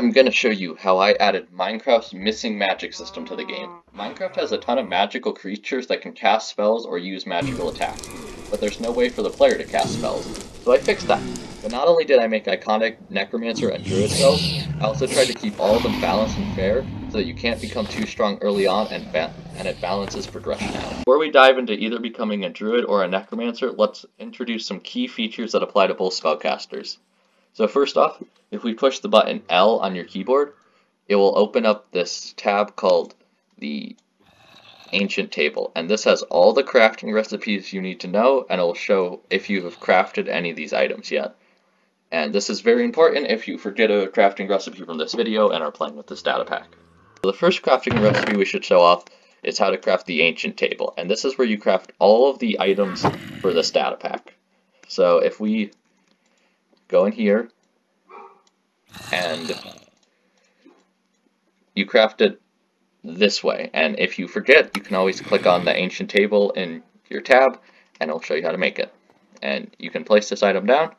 I'm gonna show you how I added Minecraft's missing magic system to the game. Minecraft has a ton of magical creatures that can cast spells or use magical attacks, but there's no way for the player to cast spells, so I fixed that. But not only did I make iconic Necromancer and Druid spells, I also tried to keep all of them balanced and fair, so that you can't become too strong early on and it balances progression out. Before we dive into either becoming a Druid or a Necromancer, let's introduce some key features that apply to both spellcasters. So first off, if we push the button L on your keyboard, it will open up this tab called the Ancient Table, and this has all the crafting recipes you need to know, and it will show if you have crafted any of these items yet. And this is very important if you forget a crafting recipe from this video and are playing with this data pack. So the first crafting recipe we should show off is how to craft the Ancient Table, and this is where you craft all of the items for this data pack. So if we go in here, and you craft it this way, and if you forget, you can always click on the Ancient Table in your tab, and it'll show you how to make it. And you can place this item down,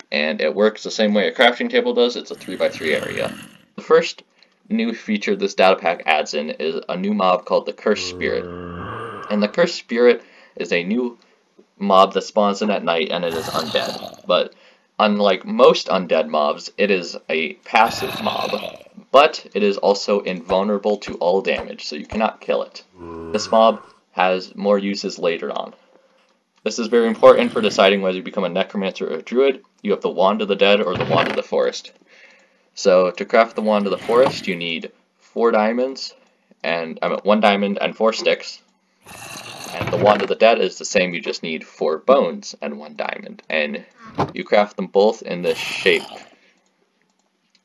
and it works the same way a crafting table does. It's a 3x3 area. The first new feature this data pack adds in is a new mob called the Cursed Spirit. And the Cursed Spirit is a new mob that spawns in at night, and it is undead. But unlike most undead mobs, it is a passive mob, but it is also invulnerable to all damage, so you cannot kill it. This mob has more uses later on. This is very important for deciding whether you become a Necromancer or a Druid. You have the Wand of the Dead or the Wand of the Forest. So to craft the Wand of the Forest, you need 4 diamonds, and 1 diamond and 4 sticks. And the Wand of the Dead is the same, you just need 4 bones and 1 diamond. And you craft them both in this shape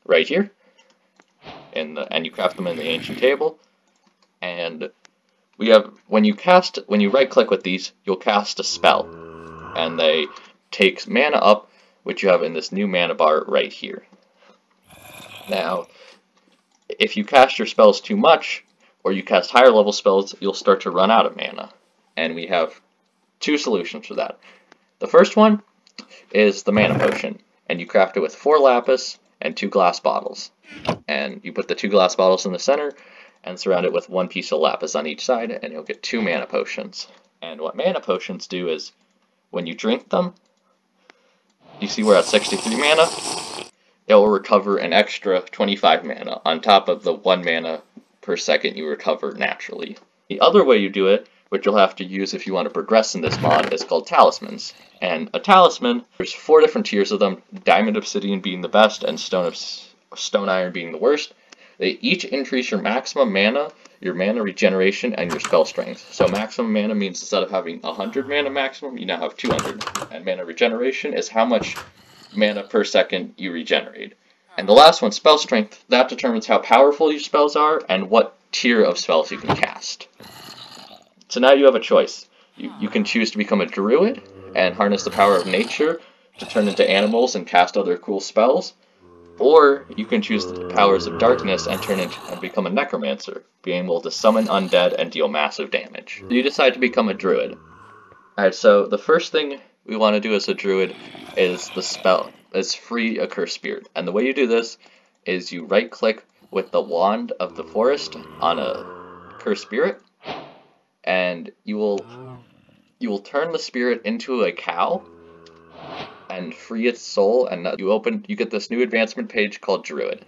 right here. And you craft them in the Ancient Table. And we have, when you right click with these, you'll cast a spell. And they take mana up, which you have in this new mana bar right here. Now, if you cast your spells too much, or you cast higher level spells, you'll start to run out of mana. And we have 2 solutions for that. The first one is the mana potion, and you craft it with 4 lapis and 2 glass bottles. And you put the 2 glass bottles in the center and surround it with 1 piece of lapis on each side, and you'll get 2 mana potions. And what mana potions do is, when you drink them, you see we're at 63 mana, it will recover an extra 25 mana on top of the 1 mana per second you recover naturally. The other way you do it, which you'll have to use if you want to progress in this mod, is called Talismans. And a Talisman, there's 4 different tiers of them, Diamond Obsidian being the best and Stone Iron being the worst. They each increase your maximum mana, your mana regeneration, and your spell strength. So maximum mana means instead of having 100 mana maximum, you now have 200. And mana regeneration is how much mana per second you regenerate. And the last one, spell strength, that determines how powerful your spells are and what tier of spells you can cast. So now you have a choice. You can choose to become a Druid and harness the power of nature to turn into animals and cast other cool spells. Or you can choose the powers of darkness and become a Necromancer, being able to summon undead and deal massive damage. So you decide to become a Druid. Alright, so the first thing we want to do as a Druid is free a Cursed Spirit. And the way you do this is you right click with the Wand of the Forest on a Cursed Spirit, and you will turn the spirit into a cow and free its soul, and you get this new advancement page called Druid.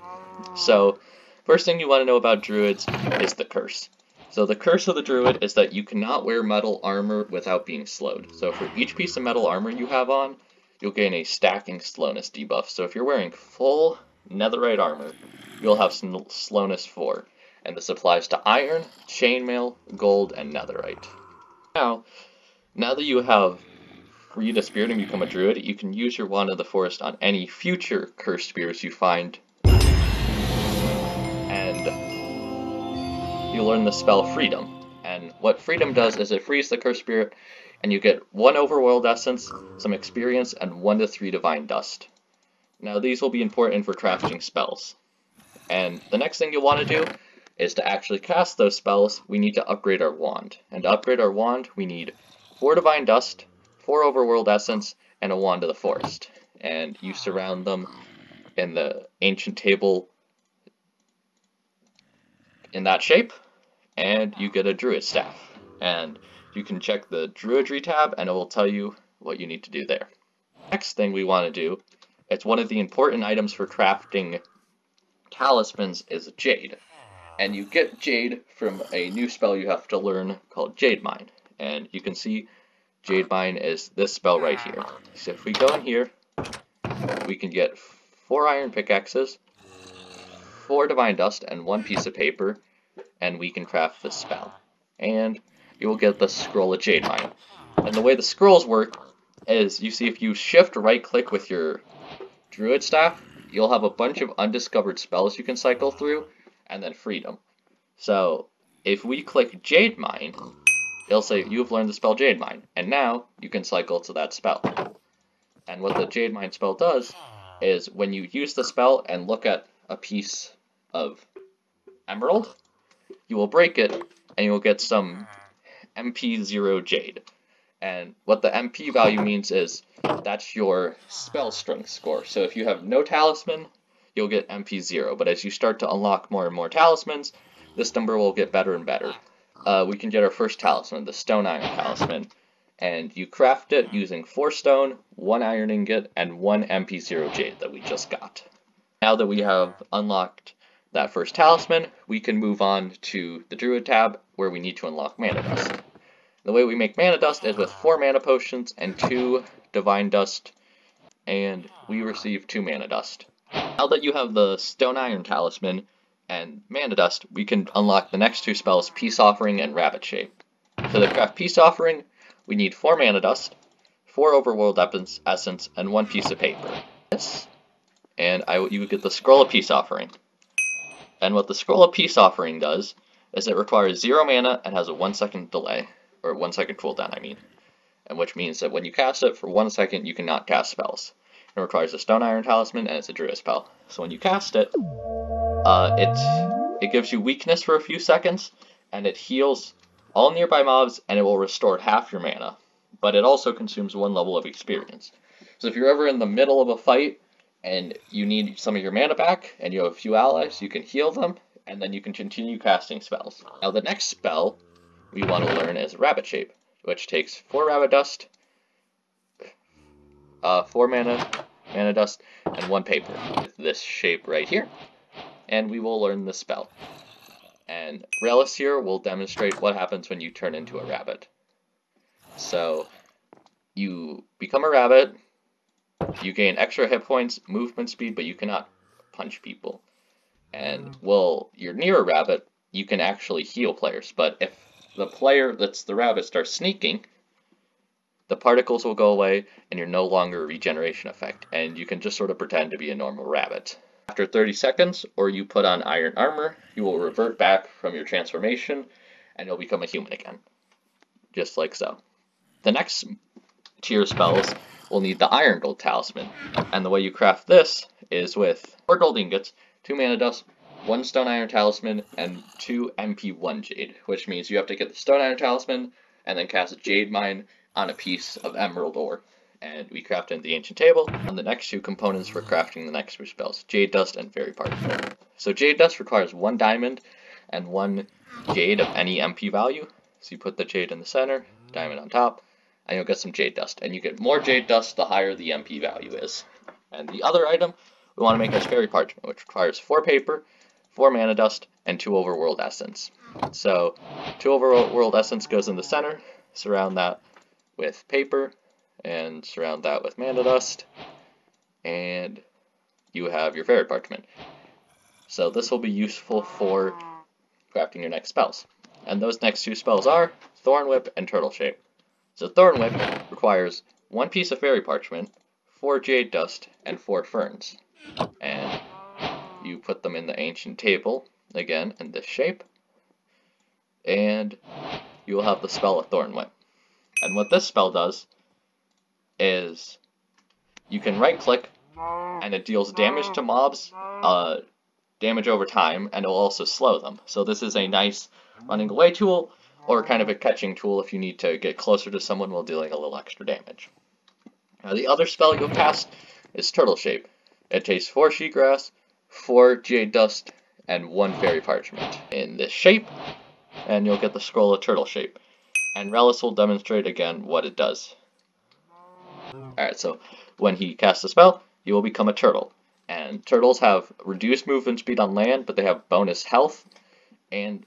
So first thing you want to know about Druids is the curse. So the curse of the Druid is that you cannot wear metal armor without being slowed. So for each piece of metal armor you have on, you'll gain a stacking slowness debuff. So if you're wearing full netherite armor, you'll have some slowness 4. And this applies to iron, chainmail, gold, and netherite. Now that you have freed a spirit and become a Druid, you can use your Wand of the Forest on any future cursed spirits you find, and you learn the spell Freedom. And what Freedom does is it frees the cursed spirit, and you get 1 overworld essence, some experience, and 1 to 3 divine dust. Now these will be important for crafting spells. And the next thing you'll want to do is to actually cast those spells. We need to upgrade our wand. And to upgrade our wand, we need 4 divine dust, 4 overworld essence, and a Wand of the Forest. And you surround them in the Ancient Table in that shape, and you get a Druid staff. And you can check the Druidry tab, and it will tell you what you need to do there. Next thing we want to do, it's one of the important items for crafting Talismans, is Jade. And you get Jade from a new spell you have to learn called Jade Mine. And you can see Jade Mine is this spell right here. So if we go in here, we can get 4 iron pickaxes, 4 divine dust, and 1 piece of paper, and we can craft this spell. And you will get the Scroll of Jade Mine. And the way the scrolls work is, you see, if you shift right click with your Druid staff, you'll have a bunch of undiscovered spells you can cycle through, and then freedom. So if we click Jade Mine, it'll say you've learned the spell Jade Mine, and now you can cycle to that spell. And what the Jade Mine spell does is, when you use the spell and look at a piece of emerald, you will break it and you will get some MP0 Jade. And what the MP value means is that's your spell strength score. So if you have no talisman, you'll get MP0, but as you start to unlock more and more talismans, this number will get better and better. We can get our first talisman, the Stone Iron Talisman, and you craft it using 4 stone, 1 iron ingot, and 1 MP0 jade that we just got. Now that we have unlocked that first talisman, we can move on to the Druid tab, where we need to unlock mana dust. The way we make mana dust is with 4 mana potions and 2 divine dust, and we receive 2 mana dust. Now that you have the Stone Iron Talisman and mana dust, we can unlock the next 2 spells, Peace Offering and Rabbit Shape. So to craft Peace Offering, we need 4 mana dust, 4 overworld essence, and 1 piece of paper. Yes. And you would get the Scroll of Peace Offering. And what the Scroll of Peace Offering does is it requires 0 mana and has a 1 second delay, or 1 second cooldown, I mean. And which means that when you cast it for 1 second, you cannot cast spells. It requires a Stone Iron Talisman, and it's a Druid spell. So when you cast it, it gives you weakness for a few seconds, and it heals all nearby mobs, and it will restore half your mana. But it also consumes 1 level of experience. So if you're ever in the middle of a fight, and you need some of your mana back, and you have a few allies, you can heal them, and then you can continue casting spells. Now the next spell we want to learn is Rabbit Shape, which takes 4 rabbit dust, 4 mana dust, and 1 paper. With this shape right here, and we will learn the spell. And Relics here will demonstrate what happens when you turn into a rabbit. So you become a rabbit, you gain extra hit points, movement speed, but you cannot punch people. And while you're near a rabbit, you can actually heal players, but if the player that's the rabbit starts sneaking, the particles will go away, and you're no longer a regeneration effect, and you can just sort of pretend to be a normal rabbit. After 30 seconds, or you put on iron armor, you will revert back from your transformation, and you'll become a human again. Just like so. The next tier spells will need the Iron Gold Talisman, and the way you craft this is with 4 gold ingots, 2 mana dust, 1 Stone Iron Talisman, and 2 MP1 Jade, which means you have to get the Stone Iron Talisman, and then cast a Jade Mine on a piece of emerald ore. And we craft in the ancient table on the next 2 components for crafting the next 2 spells, Jade Dust and Fairy Parchment. So Jade Dust requires 1 diamond and 1 jade of any MP value. So you put the jade in the center, diamond on top, and you'll get some Jade Dust. And you get more Jade Dust the higher the MP value is. And the other item we want to make is Fairy Parchment, which requires 4 paper, 4 mana dust, and 2 overworld essence. So 2 overworld essence goes in the center, surround that with paper, and surround that with mana dust, and you have your Fairy Parchment. So this will be useful for crafting your next spells. And those next 2 spells are Thorn Whip and Turtle Shape. So Thorn Whip requires 1 piece of Fairy Parchment, 4 Jade Dust, and 4 Ferns. And you put them in the ancient table, again, in this shape, and you will have the spell of Thorn Whip. And what this spell does is you can right click and it deals damage to mobs, damage over time, and it will also slow them. So this is a nice running away tool, or kind of a catching tool if you need to get closer to someone while dealing a little extra damage. Now the other spell you'll cast is Turtle Shape. It takes 4 sheetgrass, 4 jade dust, and 1 fairy parchment in this shape, and you'll get the scroll of turtle shape. And Relics will demonstrate again what it does. Alright, so when he casts a spell, he will become a turtle. And turtles have reduced movement speed on land, but they have bonus health and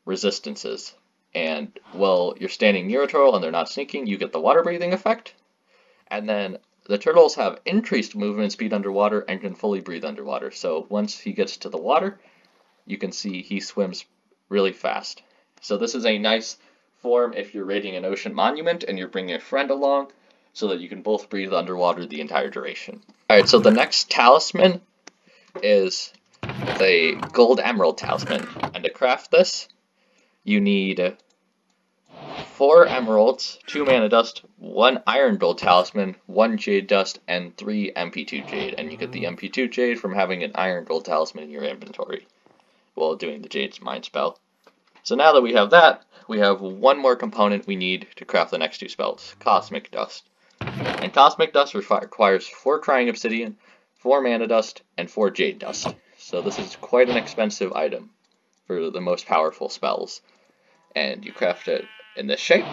resistances. And while you're standing near a turtle and they're not sneaking, you get the water breathing effect. And then the turtles have increased movement speed underwater and can fully breathe underwater. So once he gets to the water, you can see he swims really fast. So this is a nice form if you're raiding an ocean monument and you're bringing a friend along, so that you can both breathe underwater the entire duration. Alright, so the next talisman is the Gold Emerald Talisman. And to craft this, you need 4 emeralds, 2 mana dust, 1 iron gold talisman, 1 jade dust, and 3 MP2 jade. And you get the MP2 jade from having an iron gold talisman in your inventory while doing the Jade's Mind spell. So now that we have that, we have one more component we need to craft the next 2 spells, Cosmic Dust. And Cosmic Dust requires 4 Crying Obsidian, 4 Mana Dust, and 4 Jade Dust. So this is quite an expensive item for the most powerful spells. And you craft it in this shape,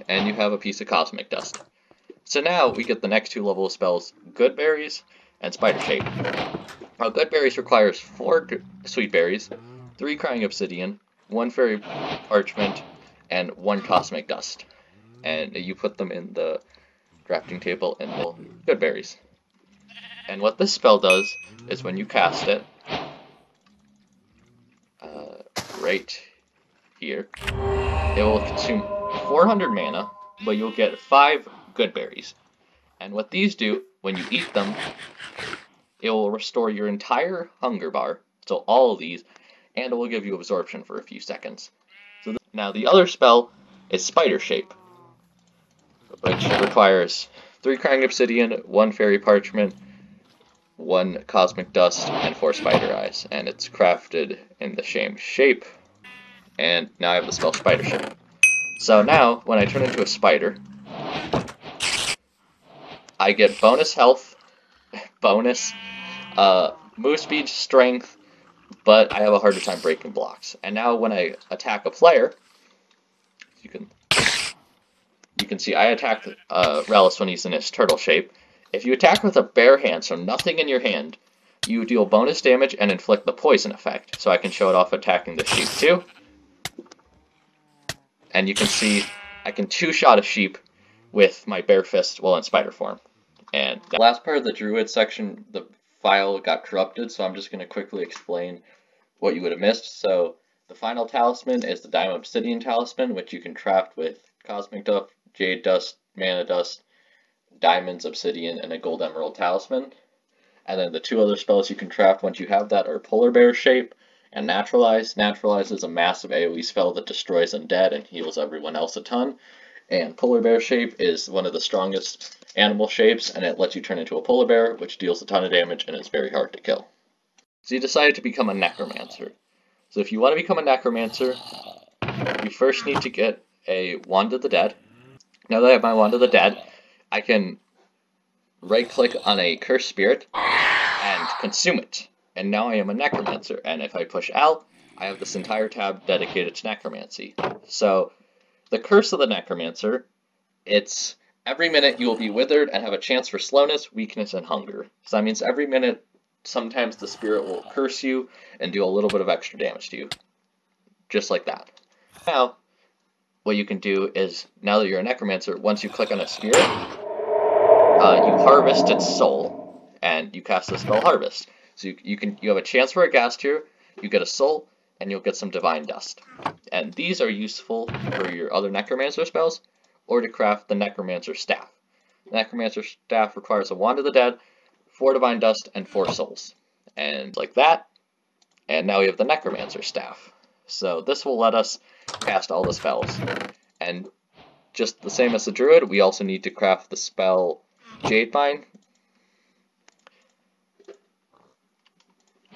and you have a piece of Cosmic Dust. So now we get the next 2 level spells, Good Berries and Spider Shape. Now Good Berries requires 4 Sweet Berries, 3 Crying Obsidian, 1 Fairy Parchment, and 1 Cosmic Dust. And you put them in the crafting table and will Good Berries. And what this spell does is when you cast it, right here, it will consume 400 mana, but you'll get 5 Good Berries. And what these do, when you eat them, it will restore your entire hunger bar, so all of these, and it will give you absorption for a few seconds. So now the other spell is Spider Shape, which requires 3 Crying Obsidian, 1 Fairy Parchment, 1 Cosmic Dust, and 4 Spider Eyes. And it's crafted in the same shape. And now I have the spell Spider Shape. So now, when I turn into a spider, I get bonus health, bonus move speed, strength, but I have a harder time breaking blocks. And now when I attack a player, you can see I attack Relics when he's in his turtle shape. If you attack with a bare hand, so nothing in your hand, you deal bonus damage and inflict the poison effect. So I can show it off attacking the sheep too. And you can see I can 2-shot a sheep with my bare fist while in spider form. And the last part of the Druid section, the file got corrupted, so I'm just going to quickly explain what you would have missed. So the final talisman is the Diamond Obsidian Talisman, which you can craft with Cosmic Dust, Jade Dust, Mana Dust, Diamonds, Obsidian, and a Gold Emerald Talisman. And then the 2 other spells you can craft once you have that are Polar Bear Shape and Naturalize. Naturalize is a massive AoE spell that destroys undead and heals everyone else a ton. And Polar Bear Shape is one of the strongest animal shapes, and it lets you turn into a polar bear, which deals a ton of damage and is very hard to kill. So you decided to become a necromancer. So if you want to become a necromancer, you first need to get a Wand of the Dead. Now that I have my Wand of the Dead, I can right-click on a cursed spirit and consume it. And now I am a necromancer, and if I push L, I have this entire tab dedicated to necromancy. So the curse of the necromancer, it's every minute you will be withered and have a chance for slowness, weakness, and hunger. So that means every minute, sometimes the spirit will curse you and do a little bit of extra damage to you. Just like that. Now, what you can do is, now that you're a necromancer, once you click on a spirit, you harvest its soul, and you cast the spell Harvest. So you have a chance for a ghast here, you get a soul, and you'll get some divine dust. And these are useful for your other necromancer spells, or to craft the necromancer staff. The necromancer staff requires a Wand of the Dead, 4 divine dust, and 4 souls. And like that, and now we have the necromancer staff. So this will let us cast all the spells. And just the same as the druid, we also need to craft the spell Jade Mine.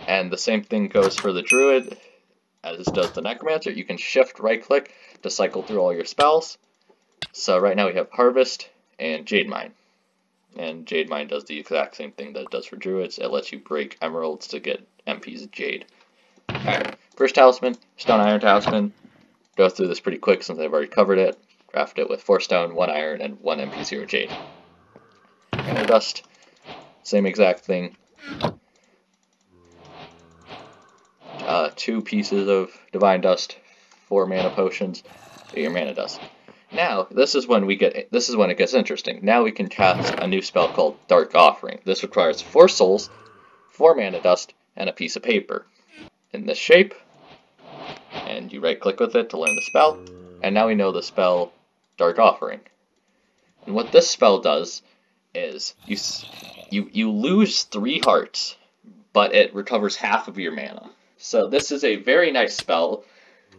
And the same thing goes for the druid as does the necromancer. You can shift right click to cycle through all your spells. So right now we have Harvest and Jade Mine. And Jade Mine does the exact same thing that it does for druids. It lets you break emeralds to get MPs of Jade. Alright, first talisman, stone iron talisman. Go through this pretty quick since I've already covered it. Craft it with 4 stone, 1 iron, and 1 MP0 jade. Mana dust, same exact thing. 2 pieces of divine dust, 4 mana potions, get your mana dust. Now, this is when it gets interesting. Now we can cast a new spell called Dark Offering. This requires 4 souls, 4 mana dust, and a piece of paper. In this shape, and you right click with it to learn the spell, and now we know the spell Dark Offering. And what this spell does is you lose 3 hearts, but it recovers half of your mana. So this is a very nice spell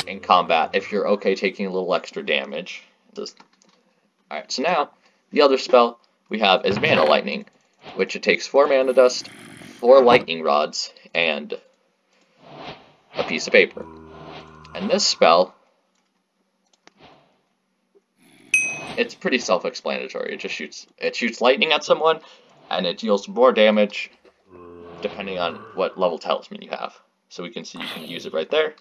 in combat if you're okay taking a little extra damage. Alright, so now the other spell we have is Mana Lightning, which it takes 4 mana dust, 4 lightning rods, and a piece of paper. And this spell, it's pretty self-explanatory. It shoots lightning at someone, and it deals more damage depending on what level talisman you have. So we can see you can use it right there.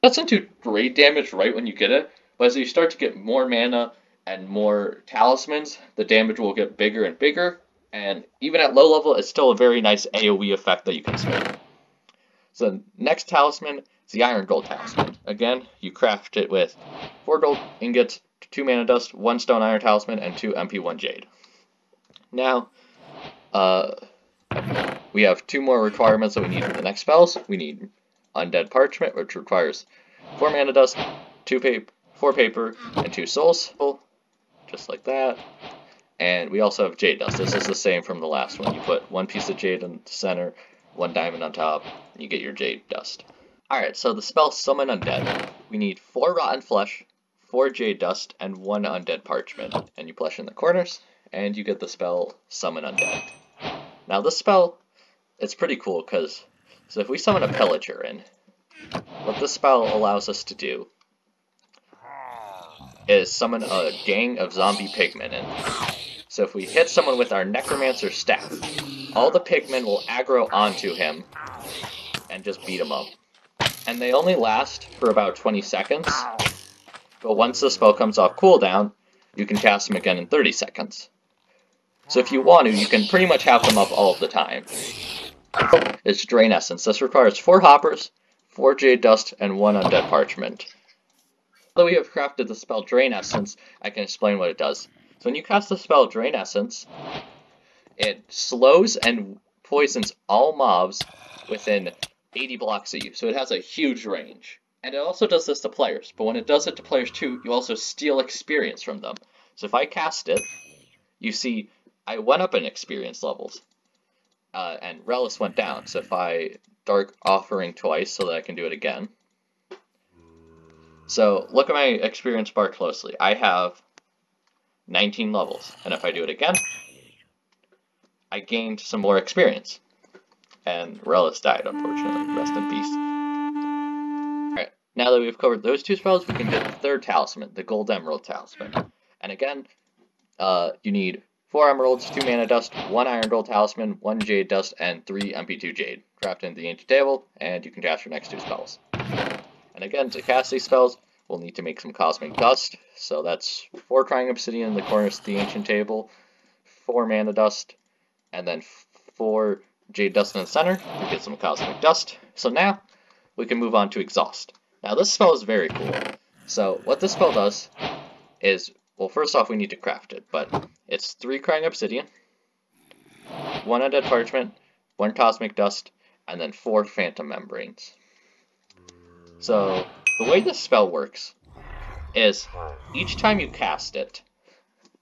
Doesn't do great damage right when you get it, but as you start to get more mana and more talismans, the damage will get bigger and bigger, and even at low level, it's still a very nice AoE effect that you can spam. So next talisman is the Iron Gold Talisman. Again, you craft it with 4 gold ingots, 2 mana dust, 1 stone iron talisman, and 2 MP1 jade. Now, we have 2 more requirements that we need for the next spells. We need Undead Parchment, which requires 4 mana dust, 4 paper, and 2 souls, just like that. And we also have Jade Dust. This is the same from the last one. You put 1 piece of jade in the center, 1 diamond on top, and you get your Jade Dust. Alright, so the spell Summon Undead. We need 4 Rotten Flesh, 4 Jade Dust, and 1 Undead Parchment. And you plush in the corners, and you get the spell Summon Undead. Now this spell, it's pretty cool because, so if we summon a pillager in, what this spell allows us to do is summon a gang of zombie pigmen in. So if we hit someone with our necromancer staff, all the pigmen will aggro onto him and just beat him up. And they only last for about 20 seconds, but once the spell comes off cooldown, you can cast them again in 30 seconds. So if you want to, you can pretty much have them up all of the time. It's Drain Essence. This requires 4 hoppers, 4 Jade Dust, and 1 Undead Parchment. Now that we have crafted the spell Drain Essence, I can explain what it does. So when you cast the spell Drain Essence, it slows and poisons all mobs within 80 blocks of you, so it has a huge range. And it also does this to players, but when it does it to players too, you also steal experience from them. So if I cast it, you see I went up in experience levels, and Relics went down, so if I Dark Offering twice so that I can do it again. So look at my experience bar closely. I have 19 levels, and if I do it again, I gained some more experience. And Relics died, unfortunately. Rest in peace. Alright, now that we've covered those 2 spells, we can get the 3rd talisman, the Gold Emerald Talisman. And again, you need 4 emeralds, 2 mana dust, 1 iron gold talisman, 1 jade dust, and 3 MP2 jade. Craft into the ancient table, and you can cast your next 2 spells. And again, to cast these spells, we'll need to make some cosmic dust. So that's 4 crying obsidian in the corners of the ancient table, 4 mana dust, and then 4 jade dust in the center to get some cosmic dust. So now we can move on to exhaust. Now this spell is very cool. So what this spell does is, well, first off we need to craft it, but it's 3 crying obsidian, 1 undead parchment, 1 cosmic dust, and then 4 phantom membranes. So the way this spell works is each time you cast it,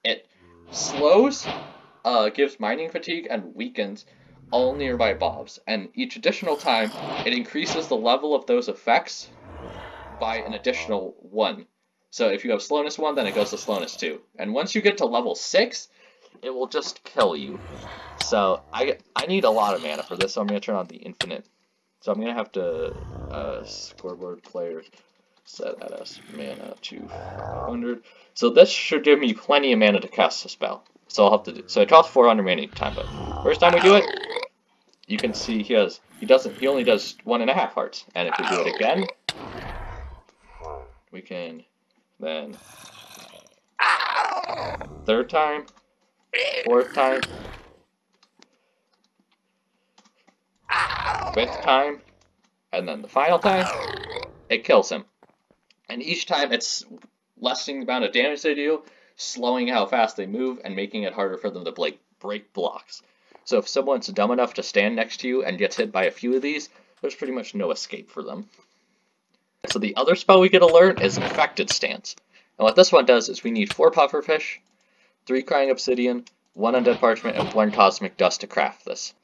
it slows, gives mining fatigue, and weakens all nearby mobs. And each additional time, it increases the level of those effects by an additional 1. So if you have slowness 1, then it goes to slowness 2. And once you get to level 6, it will just kill you. So I need a lot of mana for this, so I'm going to turn on the infinite. So I'm going to have to scoreboard players set as mana to 500. So this should give me plenty of mana to cast the spell. So I'll have to do, so it costs 400 mana each time, but first time we do it, you can see he only does 1.5 hearts. And if we do it again, we can then third time, fourth time, fifth time, and then the final time, it kills him. And each time it's lessening the amount of damage they do, slowing how fast they move, and making it harder for them to break blocks. So if someone's dumb enough to stand next to you and gets hit by a few of these, there's pretty much no escape for them. So the other spell we get to learn is Infected Stance. And what this one does is we need 4 pufferfish, 3 crying obsidian, 1 undead parchment, and 1 cosmic dust to craft this.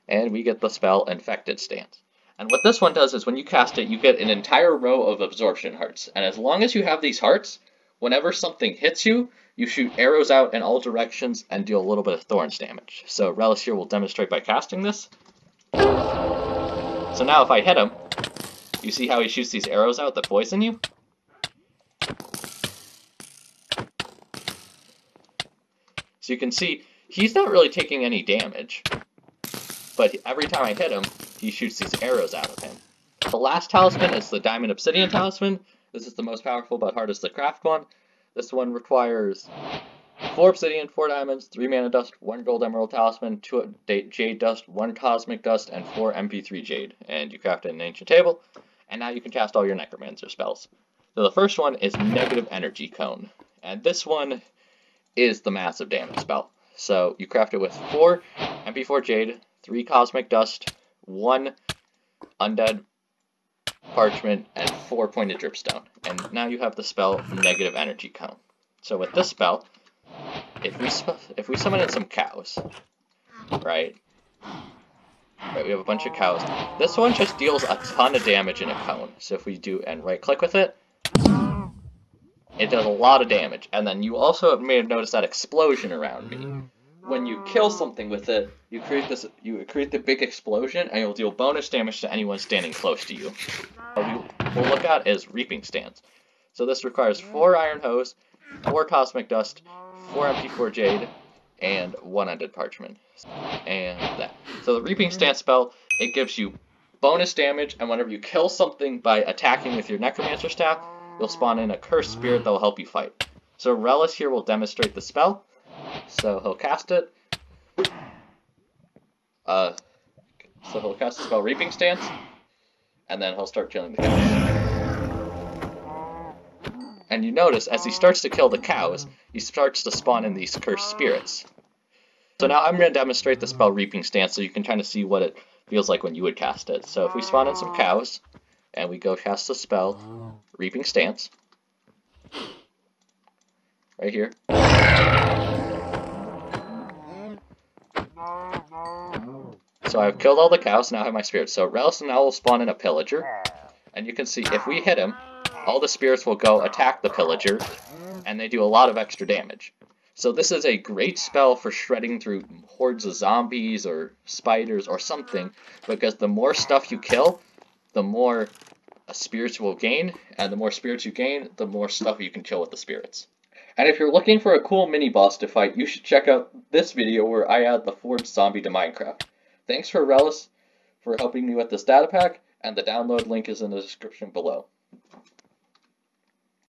And we get the spell Infected Stance. And what this one does is when you cast it, you get an entire row of absorption hearts. And as long as you have these hearts, whenever something hits you, you shoot arrows out in all directions and deal a little bit of Thorns damage. So Relish here will demonstrate by casting this. So now if I hit him, you see how he shoots these arrows out that poison you? So you can see he's not really taking any damage, but every time I hit him, he shoots these arrows out of him. The last talisman is the Diamond Obsidian Talisman. This is the most powerful but hardest to craft one. This one requires 4 obsidian, 4 diamonds, 3 mana dust, 1 gold emerald talisman, 2 jade dust, 1 cosmic dust, and 4 MP3 jade. And you craft it in an ancient table, and now you can cast all your necromancer spells. So the first one is Negative Energy Cone, and this one is the massive damage spell. So you craft it with 4 MP4 jade, 3 cosmic dust, 1 undead parchment, and 4 pointed dripstone. And now you have the spell Negative Energy Cone. So with this spell, if we summon in some cows, right, we have a bunch of cows. This one just deals a ton of damage in a cone. So if we do and right click with it, it does a lot of damage. And then you also may have noticed that explosion around me. When you kill something with it, you create the big explosion, and you'll deal bonus damage to anyone standing close to you. What we'll look at is Reaping Stance. So this requires 4 iron hose, 4 cosmic dust, 4 MP4 jade, and 1 undead parchment. And that. So the Reaping Stance spell, it gives you bonus damage, and whenever you kill something by attacking with your necromancer staff, you'll spawn in a cursed spirit that will help you fight. So Relish here will demonstrate the spell. So he'll cast it. So he'll cast the spell Reaping Stance, and then he'll start killing the cows. And you notice, as he starts to kill the cows, he starts to spawn in these cursed spirits. So now I'm going to demonstrate the spell Reaping Stance so you can kind of see what it feels like when you would cast it. So if we spawn in some cows, and we go cast the spell Reaping Stance, right here. So I've killed all the cows, now I have my spirits. So Relish now will spawn in a pillager, and you can see if we hit him, all the spirits will go attack the pillager, and they do a lot of extra damage. So this is a great spell for shredding through hordes of zombies or spiders or something, because the more stuff you kill, the more spirits you will gain, and the more spirits you gain, the more stuff you can kill with the spirits. And if you're looking for a cool mini-boss to fight, you should check out this video where I add the Forged Zombie to Minecraft. Thanks for Relish for helping me with this data pack, and the download link is in the description below.